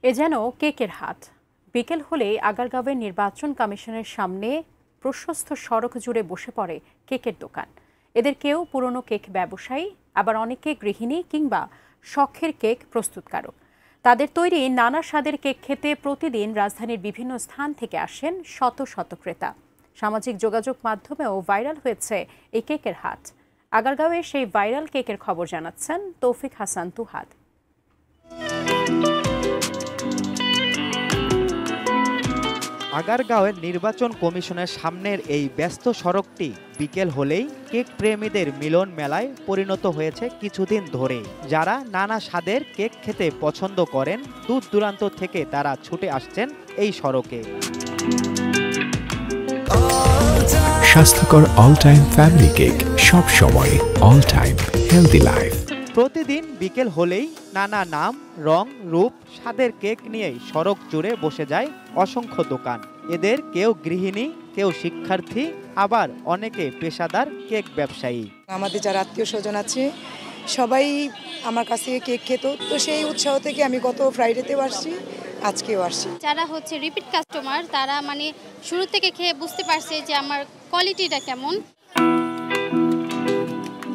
এ যেন কেকের হাট। বিকেল হলেই আগারগাঁওয়ের নির্বাচন কমিশনের সামনে প্রশস্ত সড়ক জুড়ে বসে পড়ে কেকের দোকান। এদের কেউ পুরনো কেক ব্যবসায়ী, আবার অনেকে গৃহিণী কিংবা শখের কেক প্রস্তুতকারক। তাদের তৈরি নানা স্বাদের কেক খেতে প্রতিদিন রাজধানীর বিভিন্ন স্থান থেকে আসেন শত শত ক্রেতা। সামাজিক যোগাযোগ মাধ্যমেও ভাইরাল হয়েছে এই কেকের হাট। আগারগাঁওয়ে সেই ভাইরাল কেকের খবর জানাচ্ছেন তৌফিক হাসান তুহাদ। আগারগাঁওয়ের নির্বাচন কমিশনের সামনের এই ব্যস্ত সড়কটি বিকেল হলেই কেক প্রেমীদের মিলন মেলায় পরিণত হয়েছে কিছুদিন ধরে। যারা নানা স্বাদের কেক খেতে পছন্দ করেন, দূর দূরান্ত থেকে তারা ছুটে আসছেন এই সড়কে। স্বাস্থ্যকর অল টাইম ফ্যামিলি কেক, সব সময় অল টাইম হেলদি লাইফ। প্রতিদিন বিকেল হলেই নানা নাম, রং, রূপ, স্বাদের কেক নিয়ে সড়ক জুড়ে বসে যায় অসংখ্য দোকান। এদের কেউ গৃহিণী, কেউ শিক্ষার্থী, আবার অনেকে পেশাদার কেক ব্যবসায়ী। আমাদের যারা আত্মীয় স্বজন আছে সবাই আমার কাছ থেকে কেক খেত, তো সেই উৎসাহ থেকে আমি গত ফ্রাইডেতেও আসছি, আজকেও আসছি। যারা রিপিট কাস্টমার, তারা শুরু থেকে খেয়ে বুঝতে পারছে যে আমার কোয়ালিটিটা কেমন।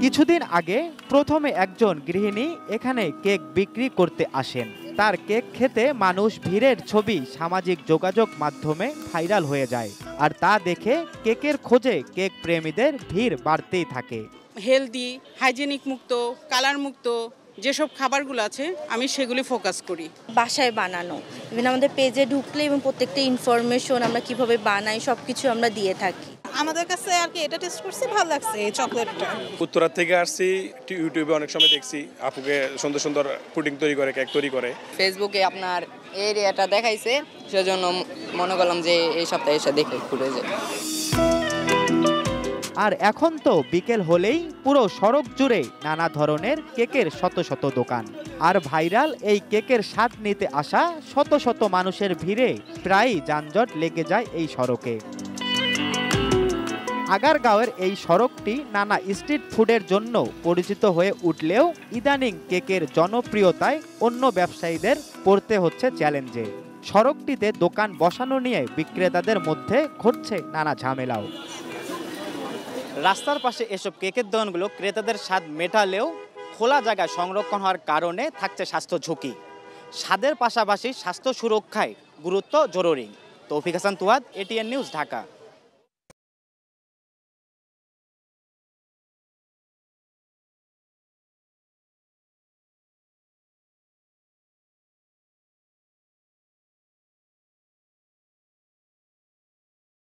কিছুদিন আগে প্রথমে একজন গৃহিণী এখানে কেক বিক্রি করতে আসেন। তার কেক খেতে মানুষ ভিড়ের ছবি সামাজিক যোগাযোগ মাধ্যমে ভাইরাল হয়ে যায়, আর তা দেখে কেকের খোঁজে কেক প্রেমীদের ভিড় বাড়তেই থাকে। হেলদি, হাইজেনিক মুক্ত, কালার মুক্ত যেসব খাবারগুলো আছে আমি সেগুলি ফোকাস করি। বাসায় বানানো, ইভেন আমাদের পেজে ঢুকলে এবং প্রত্যেকটা ইনফরমেশন আমরা কিভাবে বানাই সবকিছু আমরা দিয়ে থাকি। আমাদের কাছে আর কি এটা টেস্ট করছি, ভালো লাগছে এই চকলেটটা। উত্তরা থেকে আসছি, ইউটিউবে অনেক সময় দেখছি আপুকে সুন্দর সুন্দর পুডিং তৈরি করে, কেক তৈরি করে। ফেসবুকে আপনার এরিয়াটা দেখাইছে, সেজন্য মনে করলাম যে এই সপ্তাহে এসে দেখে ঘুরে যায়। আর এখন তো বিকেল হলেই পুরো সড়ক জুড়ে নানা ধরনের কেকের শত শত দোকান। আর ভাইরাল এই কেকের স্বাদ নিতে আসা শত শত মানুষের ভিড়ে প্রায়ই যানজট লেগে যায় এই সড়কে। আগারগাঁওয়ের এই সড়কটি নানা স্ট্রিট ফুডের জন্য পরিচিত হয়ে উঠলেও ইদানিং কেকের জনপ্রিয়তায় অন্য ব্যবসায়ীদের পড়তে হচ্ছে চ্যালেঞ্জে। সড়কটিতে দোকান বসানো নিয়ে বিক্রেতাদের মধ্যে ঘটছে নানা ঝামেলাও। রাস্তার পাশে এসব কেকের দোকানগুলো ক্রেতাদের স্বাদ মেটালেও খোলা জায়গায় সংরক্ষণ হওয়ার কারণে থাকছে স্বাস্থ্য ঝুঁকি। স্বাদের পাশাপাশি স্বাস্থ্য সুরক্ষায় গুরুত্ব জরুরি। তৌফিক হাসান তুহাদ, এটিএন নিউজ, ঢাকা।